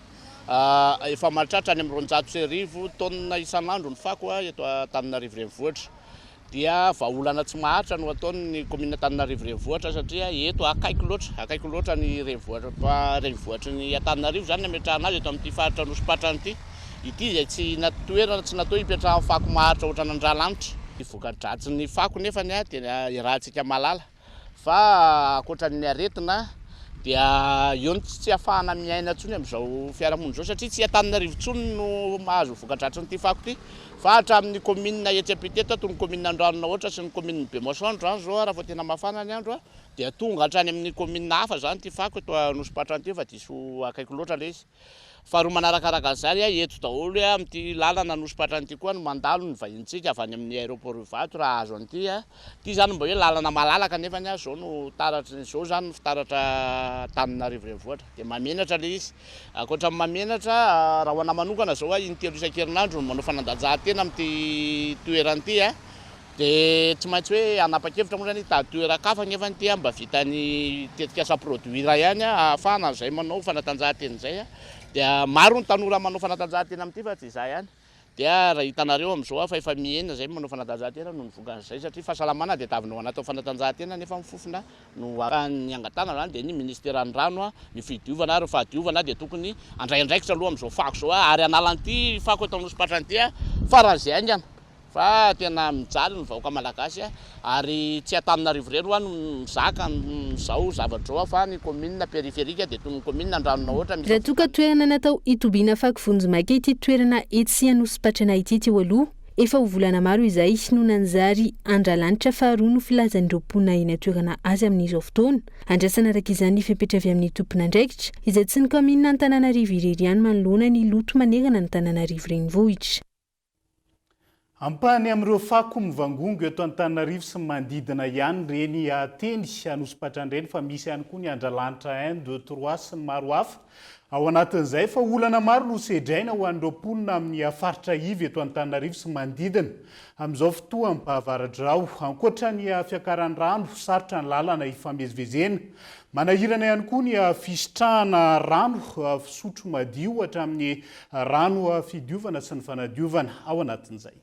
efa mahatratra any amin'ny 200,000 tonne isan'andro ny fako eto Antananarivo renivohitra. Dia vahaolana tsy maharitra no ataon'ny kominina Antananarivo renivohitra satria eto akaiky loatra ny renivohitra ny Antananarivo zany nametrahana azy eto amin'ity faritra Anosipatrana ity. Ity izay tsy natoerana tsy natao hipetrahan'ny fako maharitra ohatran'ny andralanitra. Voka-dratsy ny fako nefa dia rahantsika malala fa ankoatran'ny aretina dia io tsy afahana miaina intsony amin'izao fiarahamonina izao satria tsy Antananarivo intsony no mahazo voka-dratsy nyity fako ity fa hatramin'ny kominina Etsepiteto toy ny kominina Andranona ohatra sy ny kominina Bemoasandro zany zao raha vao tena mafana ny andro dia tonga hatrany amin'ny kominina hafa zany ity fako eto Anosipatrana ity fa diso akaiky loatra ilay izy. Faharoa manarakaraka an'izany eto daholo amin'ity lalana Anosipatrana ity koa no mandalo ny vahintsika avy any amin'ny aéroport Ivato raha azo an'ity. Ity zany mba hoe lalana malalaka nefa zao no taratra zao zany no fitaratra Antananarivo renivohitra. Dia mamenatra ilay izy. Ankoatra mamenatra raha ho ana manokana zao intelo isan-kerinandro no manao fanatanjahantena amin'ity toerana ity dia tsy maintsy hoe anapa-kevitra moa zany hitady toeran-kafa nefa ity mba vitany tetika asa produit ihany ahafahana izay manao fanatanjahantena izay. Dia maro ny tanora manao fanatanjahantena amin'ity fa tsy izay ihany. Dia raha hitanareo amin'izao fa efa mienina izay manao fanatanjahantena noho ny vokan'izay satria fahasalamana dia tavinao anatao fanatanjahantena nefa mifofona no ny angatana zany dia ny ministeran'ny rano ny fidiovana ary fahadiovana dia tokony andraindraikitra aloha amin'izao fako zao ary analan'ity fako eto Anosipatrana ity faran'izay aingana. Fa tena mijaly ny vahoaka malagasy ary tsy Antananarivo irery no mizaka izao zavatra zao fa ny kominina periferika dia toy ny kominina Andranona ohatra. Raha toa ka toerana natao hitobiana fako vonjemaika ity toerana etsy Anosipatrana ity teo aloha efa ho volana maro izay no nanjary andralanitra faharoa no filazan'ireo mponina eny an-toerana azy amin'izao fotoana. Andrasana araka izany fepetra avy amin'ny tompona andraikitra izay tsy ny kaminina Antananarivo irery ihany manoloana ny loto manerana ny Antananarivo renivohitra. Ampany amin'ireo fako mivangongo eto Antananarivo sy manodidina ihany reny teny Anosipatrana reny fa misy ihany koa ny andralanitra 1, 2, 3 sy ny maro hafa. Ao anatin'izay fa olana maro no sedraina ho an'ireo mponina amin'ny faritra ivy eto Antananarivo sy manodidina. Amin'izao fotoa mipahavaran-drao ankoatra ny fiakaran'ny rano sarotra ny lalana ifamezivezena. Manahirana ihany koa ny fisitrahana rano fisotro madio hatramin'ny rano fidiovana sy ny fanadiovana ao anatin'izay.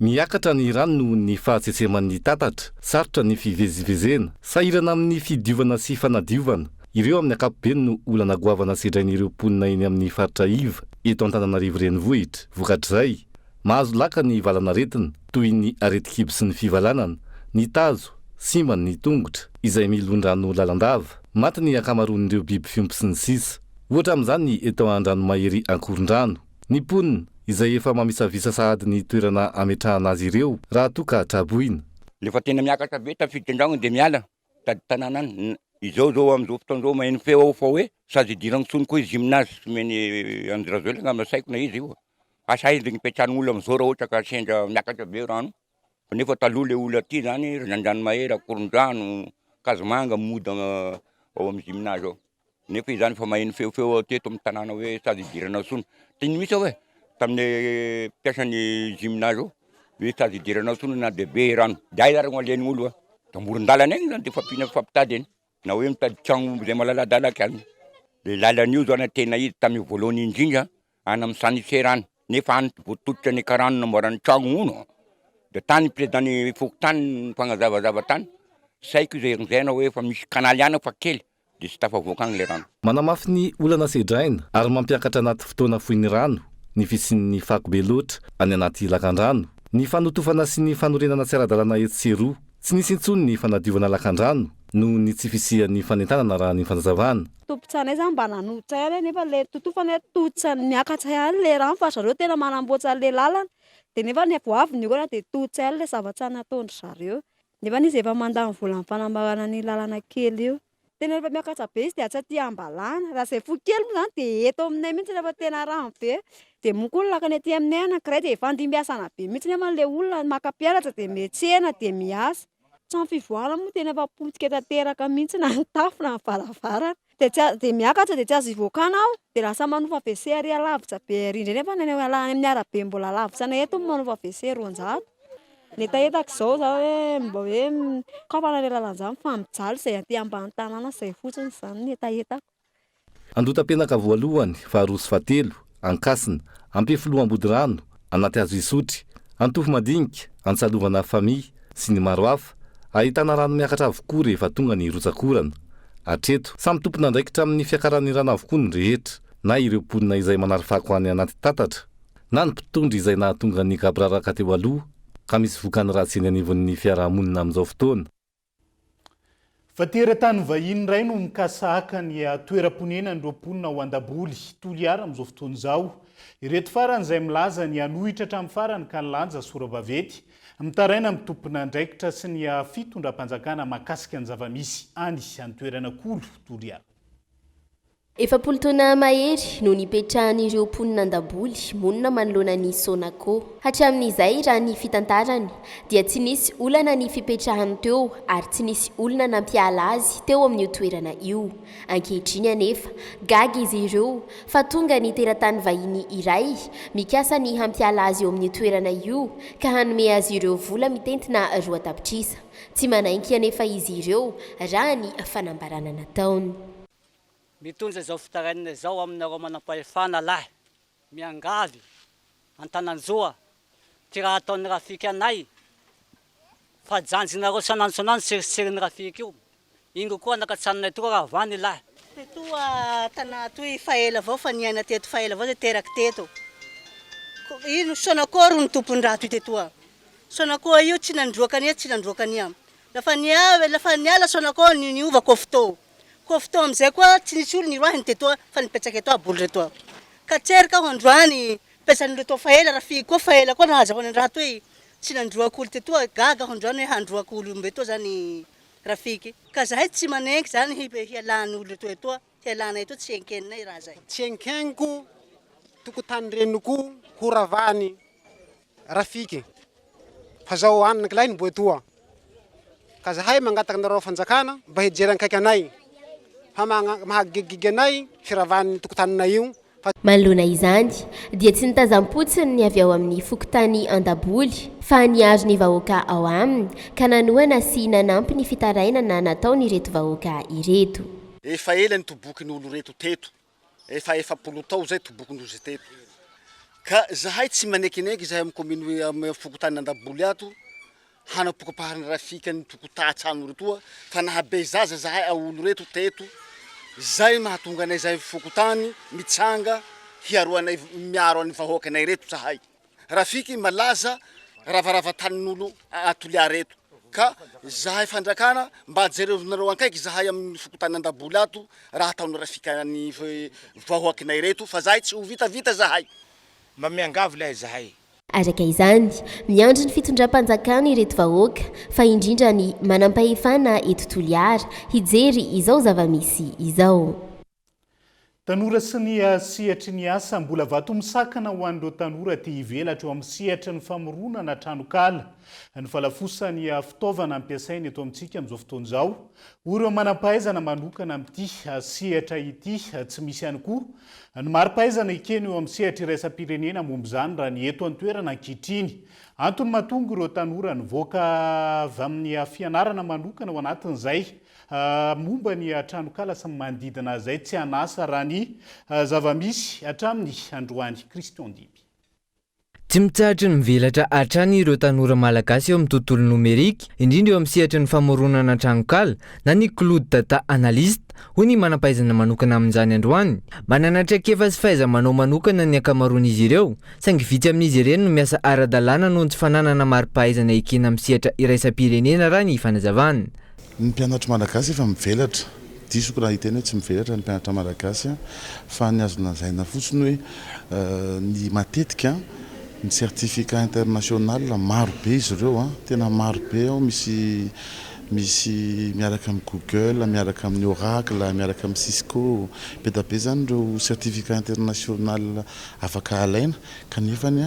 miakatra ny rano noho ny fahatsetseman'ny tatatra, sarotra ny fivezivezena, sahirana amin'ny fidiovana sy fanadiovana. Ireo amin'ny ankapobeny no olana goavana sedrain'ireo mponina eny amin'ny faritra Iva eto Antananarivo renivohitra. Vokatr'izay, mahazo laka ny valanaretina toy ny areti-kibo sy ny fivalanana, ny tazo, simbany ny tongotra izay milondrano lalandava, maty ny ankamaroan'ireo biby fiompy sy ny sisa. Ohatra amin'izany eto an-dranomahery Ankorondrano, ny mponina izay efa mamisavisa sahady ny toerana ametrahana azy ireo raha toa ka traboina. Lefa tena miakatra be tafiditra an-dragno dia miala tady tanàna any. Izao amin'izao fotoan'izao maheno feo fa hoe sady idiragno tsony koa izy gymnase meny Andrazeo le ngamba saiko na izy io. Asa izy nipetrahan'olona amin'izao raha ohatra ka sendra miakatra be rano. Nefa taloha le olona aty zany Randranomahery, Akorondrano, Kazimanga mody ao amin'ny gymnase ao. Nefa izy zany fa maheno feofeo teto amin'ny tanàna hoe sady idirana tsony. Tiny misy hoe tamin'ny mpiasan'ny gymnase ao hoe sady idirana tsony na dia be rano. Dia ahy zaragno alen'ny olo da moron-dalana egny zany dia fampitady eny. Na hoe mitady tragno izay malaladalaka any. Le lalan'io zany tena izy tamin'ny voalohany indrindra any amin'ny Saniserany. Nefa any voatotitra ny karano namboarany tragno uno. Dia tany président Fokotany mpanazavazava tany. Saiko izay rinzaina hoe fa misy kanaly ihany fa kely dia tsy tafavoaka agny le rano. Manamafy ny olana sedraina ary mampiakatra anaty fotoana foiny rano ny fisian'ny fako be loatra any anaty lakan-drano. Ny fanotofana sy ny fanorenana tsy ara-dalàna eto sy eroa. Tsy nisy intsony ny fanadiovana lakan-drano noho ny tsy fisian'ny fanentanana raha ny fanazavana. Tompotsanay zany mba nanotsay ary nefa le totofana totsany miakatra ihany le rano fa zareo tena manamboatra le lalana dia nefa ny avoaviny io dia totsay le zavatra nataony zareo. Nefa izy efa mandany vola amin'ny fanambarana ny lalana kely io. Tena rehefa miakatra be izy dia tsy aty ambalana. Raha izay fo kely moa zany dia eto aminay mihitsy rehefa tena rano be dia moka olona lakany aty aminay anankiray dia efa andimbiasana be mihitsy nefa le olona maka-pianatra dia miantsena dia miasa. Trano fivoahana moa tena efa potika tanteraka mihitsy na ny tafo na ny varavarana. Dia miakatra dia tsy azo ivoakana aho dia lasa manofa WC ary alavitra be rindra nefa ny amin'ny arabe mbola lavitra na eto manofa WC 200. Netahetako izao zaho hoe mba hoe kaopana le lalan'izany fa mijaly izay aty ambany tanàna izay fotsiny izany netahetako. Andotam-penaka voalohany, faharoa sy fahatelo, Ankasina, Ampefiloha-Ambody-rano, anaty hazo isotry, Antofo Madinika, Antsalovana Famia sy ny maro hafa. Ahitana rano miakatra avokoa rehefa tonga ny rotsakorana. Hatreto, samy tompona ndraikitra amin'ny fiakaran'ny rano avokoa ny rehetra, na ireo mponina izay manary fako any anaty tatatra, na ny mpitondra izay nahatonga ny gabraraka teo aloha, ka misy vokany ratsy eny anivon'ny fiarahamonina amin'izao fotoana. Vateran-tany vahiny iray no mikasaka ny toeram-ponenan'ireo mponina ao an-daboly Toliara amin'izao fotoana izao. Ireto farany izay milaza ny hanohitra hatramin'ny farany ka nilanja sora-bavety mitaraina amin'ny tompona andraikitra sy ny fitondram-panjakana mahakasika ny zavamisy any amin'ny toerana kolo Toliara. Efapolo taona mahery no nipetrahan'ireo mponina an-daboly monina manoloana ny Sonako. Hatramin'izay raha ny fitantarany dia tsy nisy olana ny fipetrahany teo ary tsy nisy olona nampiala azy teo amin'io toerana io. Ankehitriny anefa gaga izy ireo fa tonga ny teratany vahiny iray mikasa ny hampiala azy eo amin'io toerana io ka hanome azy ireo vola mitentina 2 tapitrisa. Tsy manaiky anefa izy ireo raha ny fanambarana nataony. Mitondra zao fitaranina zao aminareo manam-pahefana lahy miangavy Antananjoa ty raha ataon'ny Rafika anay fa janjinareo sanandro seriserin'ny Rafika io ingo koa nakatsanonay toa raha vany lahy toa tana toy faela avao fa niaina teto faela avao teraky teto ino Sonako ro ny tompon-drato tetoa Sonako io tsy nandroakany tsy nandroakany am lafa niala Sonako niova kofto kofto amizay koa tsy nisy olo niroahiny tetoa fa nipetraky eto aboly retoa ka tserika aho androany pesany reto faela Rafika koa faela koa nahazako ny raha toy tsy nandroako olo tetoa gaga aho androany hoe handroako olo mbeto zany Rafika ka zahay tsy manenky zany hialany olo reto etoa hialana eto tsy enkeninay raha zay tsy enkeniko tokotany reniko horavany Rafika fa zao annak lahy mbo etoa ka zahay mangataka nareo fanjakana mba hijery akaiky anay mahagigigy anay firavany tokotaninay io. Manoloana izany dia tsy nitazam-potsiny ny avy ao amin'ny fokotany an-daboly fa niazo ny vahoaka ao aminy ka nanoana sy nanampy ny fitarainana nataony ireto vahoaka ireto. Efa ela ny toboky ny olo reto teto efa 40 tao zay toboky ndrozy teto ka zahay tsy manekineky zahay amin'ny commune amin'ny fokotany Andaboly ato hanapokapahana rafika ny tokotatsano retoa fa nahabe zaza zahay aolo reto teto zay mahatonga anay zahay fokotany mitsanga hiaroanay miaro any vahoakanay reto zahay rafiky malaza ravarava tanin'olo atolia reto ka zahay fandrakana mba jerevonareo ankaiky zahay amin'ny fokotany Andaboly ato raha ataony rafika ny vahoakanay reto fa zahay tsy ho vitavita zahay mba miangavy lay zahay. Araka izany, miandry ny fitondram-panjakana ireto vahoaka fa indrindra ny manampahefana eto Toliara hijery izao zava-misy izao. Tanora sy ny sihatry ny asa mbola vato misakana ho an'ireo tanora tia hivelatra eo amin'ny sihatry ny famoronana tranokala. Ny falafosany fitaovana ampiasaina eto amintsika amin'izao fotoana izao. Ireo manam-pahaizana manokana amin'ity sihatra ity tsy misy ihany koa. Ny mari-pahaizana ikeny eo amin'ny sihatra iraisam-pirenena momba izany raha ny eto an-toerana ankehitriny. Antony mahatonga ireo tanora nivoaka avy amin'ny fianarana manokana ao anatin'izay. Momba ny tranokala sy manodidina zay tsy anasa raha ny zava-misy hatramin'ny androany Christian Diby. Tsy mitsahatra ny mivelatra hatrany ireo tanora malagasy eo amin'ny tontolo nomerika, indrindra eo amin'ny sehatra ny famoronana tranokala na ny Claude Tata analyste hoy ny manampahaizana manokana amin'izany androany. Manana traikefa sy fahaiza-manao manokana ny ankamaroan'izy ireo, saingy vitsy amin'izy ireny no miasa ara-dalàna noho ny tsy fananana mari-pahaizana ekena amin'ny sehatra iraisam-pirenena raha ny fanazavana. Ny mpianatra malagasy efa mivelatra, disoko raha hiteny hoe tsy mivelatra ny mpianatra malagasy fa ny azo lazaina fotsiny hoe ny matetika ny certificat international maro be izy ireo tena maro be ao misy miaraka amin'ny Google, miaraka amin'ny Oracle, miaraka amin'ny Cisco, be da be zany ireo certificat international afaka alaina kanefa ny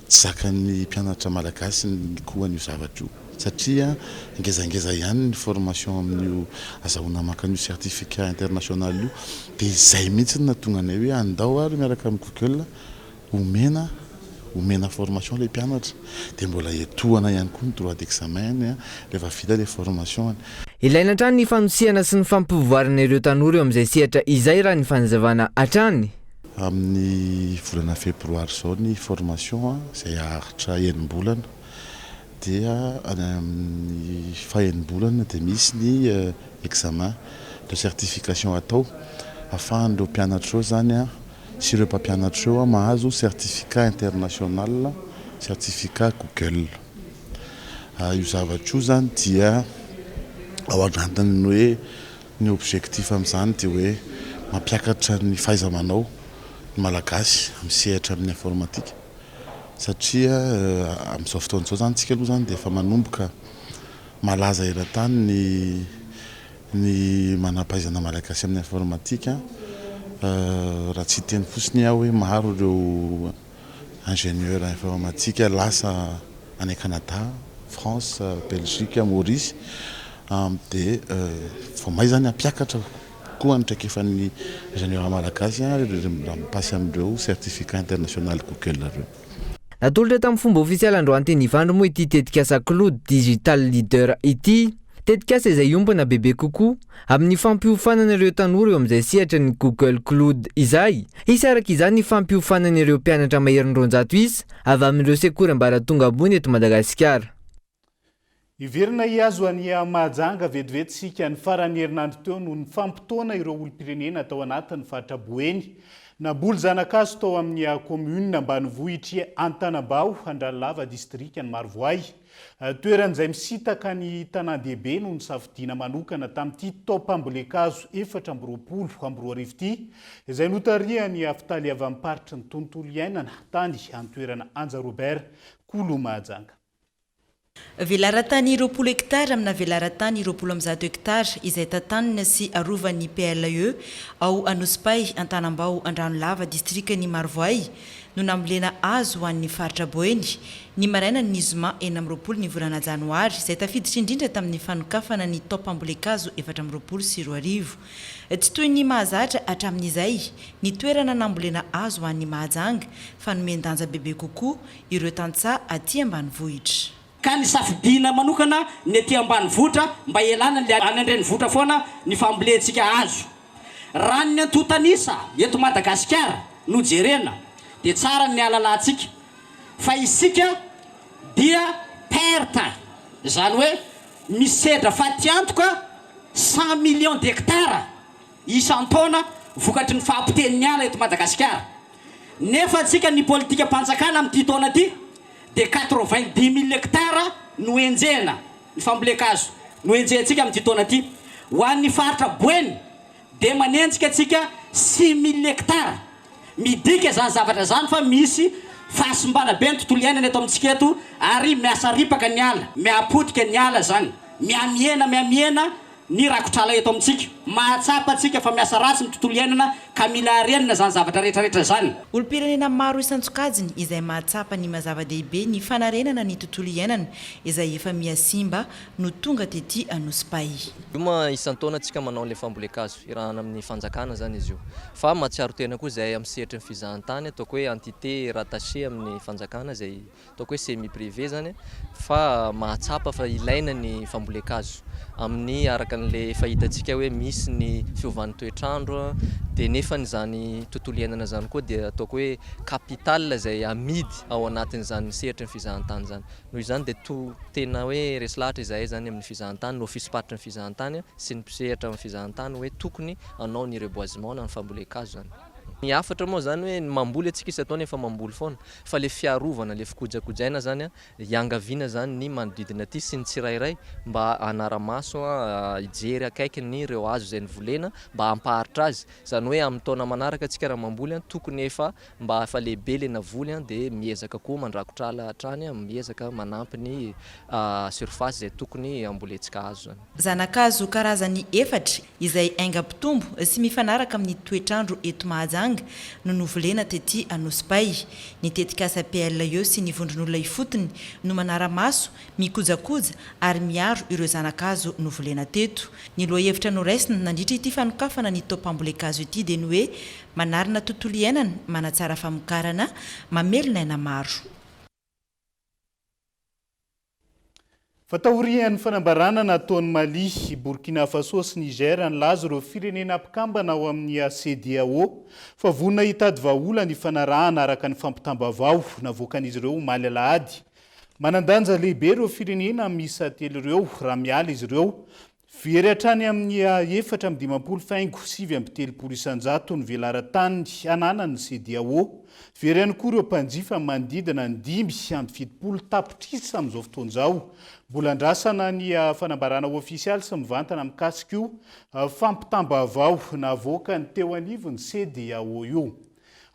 tsy zakan'ny mpianatra malagasy ny koan'io zavatra io. Satria ngezangeza ihany ny formation amin'io azahoana maka an'io certificat international io dia izay mihitsy natonga anay hoe andao ary miaraka amin'ny Google omena formation le mpianatra dia mbola etoana ihany koa ny droit d'examen rehefa vita le formation. Ilaina hatrany ny fanosihana sy ny fampivoarana ireo tanora eo amin'izay sehatra izay raha ny fanazavana hatrany. Amin'ny volana febroary zao ny formation izay aharitra enim-bolana dia amin'ny faha-enim-bolana dia misy ny examen de certification atao ahafahan'ireo mpianatra eo zany sy ireo mpampianatra eo mahazo certificat international, certificat Google. Io zavatra io zany dia ao anatiny hoe ny objectif amin'izany dia hoe mampiakatra ny fahaiza-manao ny malagasy amin'ny sehatra amin'ny informatika. Satria amin'izao fotoana izao zany tsika aloha zany dia efa manomboka malaza eran-tany ny manam-pahaizana malagasy amin'ny informatika. Raha tsy teny fotsiny aho hoe maro ireo ingénieur informatika lasa any Canada, France, Belgique, Maurice dia vao may zany ampiakatra koa ny traikefan'ny ingénieur malagasy raha mipasy amin'ireo certificat international Google reo. Natolotra tamin'ny fomba ofisialy androany teny Ivandro moa ity tetikasa Claude Digital Leader ity. Tetikasa izay iombana bebe kokoa amin'ny fampiofanana ireo tanora eo amin'izay sehatra ny Google Claude izay. Isaraka izany ny fampiofanana ireo mpianatra maherin'roanjato isa avy amin'ireo sekoly ambaratonga ambony eto Madagasikara. Iverina hiazo any Mahajanga vetivetsika ny farany herinandro teo no ny fampitoana ireo olom-pirenena tao anatin'ny faritra Boeny. Naboly zanakazo tao amin'ny commune ambanivohitra Antanambao, Andralava district ny Marovoay. Toeran'izay misitaka ny tanan-dehibe no ny safidiana manokana tamin'ity taopambolekazo 420 ity izay notariany afitaly avy amin'ny paritry ny tontolo iainana tany an-toerana Anja Robert Kolo Mahajanga. Velaran-tany 20 hektara amina velaran-tany 20 hektara izay tantanina sy arovan'ny PLE ao Anospay, Antanambao, Andranolava distrikany Marovoay no nambolena azo ho an'ny faritra Boeny ny maraina ny zoma 20 ny volana janoary izay tafiditra indrindra tamin'ny fanokafana ny taopambolekazo 420. Tsy toy ny mahazatra hatramin'izay ny toerana nambolena azo ho an'ny Mahajanga fa nomendanja bebe kokoa ireo tantsaha aty ambanivohitra. Ka ny safidiana manokana ny aty ambanivohitra mba ialana ny andrenivohitra foana ny fambolentsika azo. Raha ny antotanisa eto Madagasikara no jerena dia tsara ny alalantsika fa isika dia perte zany hoe misedra fatiantoka 100 millions d'hectares isan-taona vokatry ny fahampiteniny ala eto Madagasikara nefa atsika ny politika mpanjakana amin'ity taona ty dia 90 000 hectares no enjena ny fambolekazo no enjentsika amin'ity taona ty ho an'ny faritra Boeny dia manenjika atsika 6 000 hectares midika zany zavatra zany fa misy fahasimbana be ny tontolo iainana eto amintsika eto ary miasa ripaka ny ala miapotika ny ala zany miamiena ny rakotrala eto amintsika mahatsapa atsika fa miasa ratsy ny tontolo iainana ka mila arenina zany zavatra rehetrarehetra zany olom-pirenena maro isan-tsokajiny izay mahatsapa ny mazava-dehibe ny fanarenana ny tontolo iainana izay efa miasimba no tonga tetỳ Anosy-Pay. Io ma isan-taona atsika manao le fambolekazo irahana amin'ny fanjakana zany izy io fa mahatsiaro tena koa izay amin'ny sehatry ny fizahantany ataoko hoe entité rattaché amin'ny fanjakana izay ataoko hoe semi privé zany fa mahatsapa fa ilaina ny fambolekazo amin'ny araka an'le fahitantsika hoe misy ny fiovan'ny toetrandro dia nefa nyzany tontolo iainana zany koa dia ataoko hoe capital izay amidy ao anatin'izany sehatry ny fizahantany zany noho izany dia tena hoe resy lahatra izahay zany amin'ny fizahantany no ofisipatry ny fizahantany sy ny mpisehatra amin'ny fizahantany hoe tokony anao ny reboisement na ny fambolekazo zany. Ny afatra moa zany hoe mamboly atsika isan-taona efa mamboly foana fa le fiarovana le fikojakojaina zany iangaviana zany ny manodidina aty sy ny tsirairay mba hanara-maso hijery akaiky ny ireo hazo izay nivolena mba hampaharitra azy zany hoe amin'ny taona manaraka atsika raha mamboly tokony efa mba efa lehibe le navoly dia miezaka koa mandrakotra ala hatrany miezaka manampy ny surface izay tokony amboletsika hazo zany. Zanakazo karazany efatra izay aingam-pitombo sy mifanaraka amin'ny toetrandro eto Mahajanga no novolena tetỳ Anosy-Pay. Ny tetikasa PL eo sy ny vondron'olona ifotony no manara-maso mikojakoja ary miaro ireo zanakazo novolena teto. Ny lohahevitra noraisina nandritra ity fanokafana ny tompambolekazo ity dia ny hoe manarina tontolo iainana, manatsara famokarana, mamelona aina maro. Fatahorian'ny fanambarana nataon'ny Mali, Burkina Faso sy Niger nilaza ireo firenena mpikambana ao amin'ny CEDEAO fa vonona hitady vahaola ny fanarahana araka ny fampitambavao navoakan'izy ireo omaly alahady. Manandanja lehibe ireo firenena misa telo ireo raha miala izy ireo. Very hatrany amin'ny 4.7 isanjato ny velaran-tany ananan'ny CEDEAO. Very ihany koa ireo mpanjifa manodidina ny 5.7 tapitrisa amin'izao fotoan'izao. Mbola andrasana ny fanambarana ofisialy sy mivantana mikasika io fampitambavao navoaka ny teo anivon'ny CEDEAO io.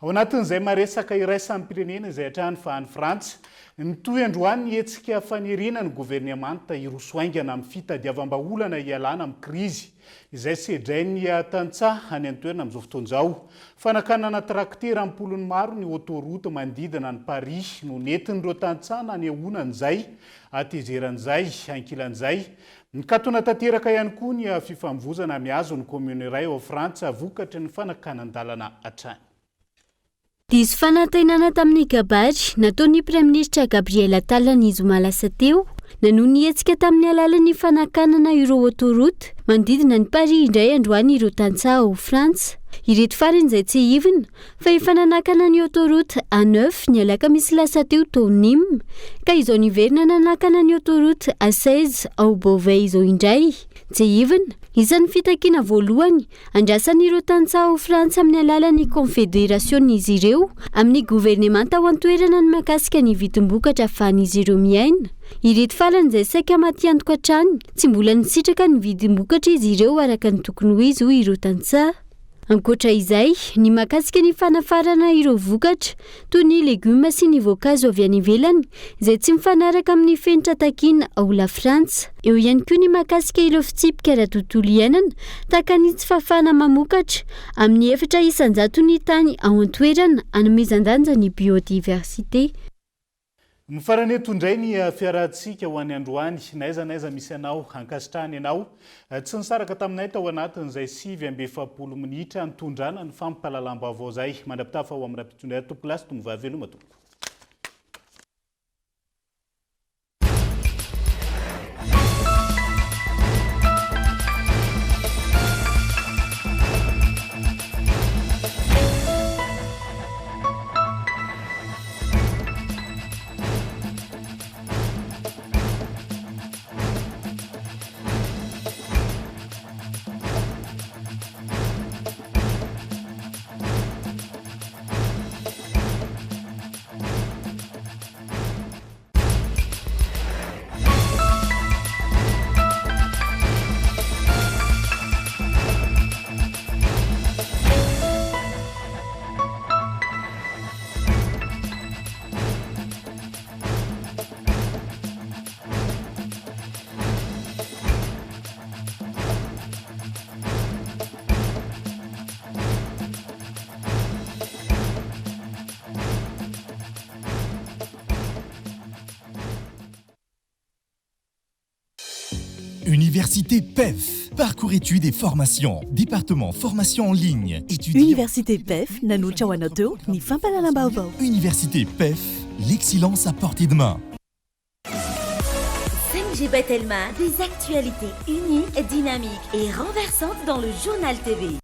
Ao anatin'izay maresaka iraisan'ny pirenena izay hatrany fa any Frantsa nitoy androany hetsika fanerena ny gouvernemanta irosoaingana amin'ny fitadiavam-baolana ialana amin'ny krizy izay sedrainy tantsaha any an-toerana amin'izao fotoan'izao. Fanakanana traktera ampolony maro ny autoroute manodidina ny Paris no nentin'ireo tantsahana anehoanan'izay atezeran'izay ankilan'izay. Nikatona tanteraka ihany koa ny fifamvozana miazo ny commune iray ao Frantsa vokatry ny fanakanan-dalana hatrany. Diso fanantenana tamin'ny kabary nataon'ny Praiministra Gabriel Attal ny zoma lasa teo nanoho ny hetsika tamin'ny alalan'ny fanakanana ireo autoroute manodidina ny Paris indray androany ireo tantsaha ao Frantsa. Ireto farany izay tsy hivina fa efa nanakana ny autoroute A9 ny alakamisy lasa teo tao Nîmes ka izao niverina nanakana ny autoroute A16 ao Beauvais izao indray. Tsy hivina isan'ny fitakiana voalohany andrasan'ireo tantsaha ao Frantsa amin'ny alalan'ny confédération'izy ireo amin'ny gouvernemanta ao an-toerana ny mahakasika ny vidim-bokatra ahafahan'izy ireo miaina. Ireto farany izay saika maty antoka hatrany tsy mbola nisitraka ny vidim-bokatra izy ireo araka ny tokony ho izy hoy ireo tantsaha. Ankoatra izay, ny mahakasika ny fanafarana ireo vokatra toy ny legioma sy ny voankazo avy any ivelany izay tsy mifanaraka amin'ny fenitra takiana ao la Frantsa. Eo ihany koa ny mahakasika ireo fitsipika ara-tontolo iainana tahaka ny tsy fahafahana mamokatra amin'ny 4 isanjato ny tany ao an-toerana hanomezan-danja ny biodiversité. Mifarany eto indray ny fiarahantsika ho an'ny androany naiza misy anao ankasitrahany ianao tsy nisaraka taminay tao anatin'izay 7:70 minitra nitondrana ny fampahalalam-baovao zay mandrapitafa ho amin'ny raha-pitondra tompolasy tombovavy veloma tompo. Université PEF. Parcours études et formations. Département formation en ligne. Université PEF, nanutra wanato, ni fampalana baobao. Université PEF, l'excellence à portée de main. 5G Batelma, des actualités unies, dynamiques et renversantes dans le journal TV.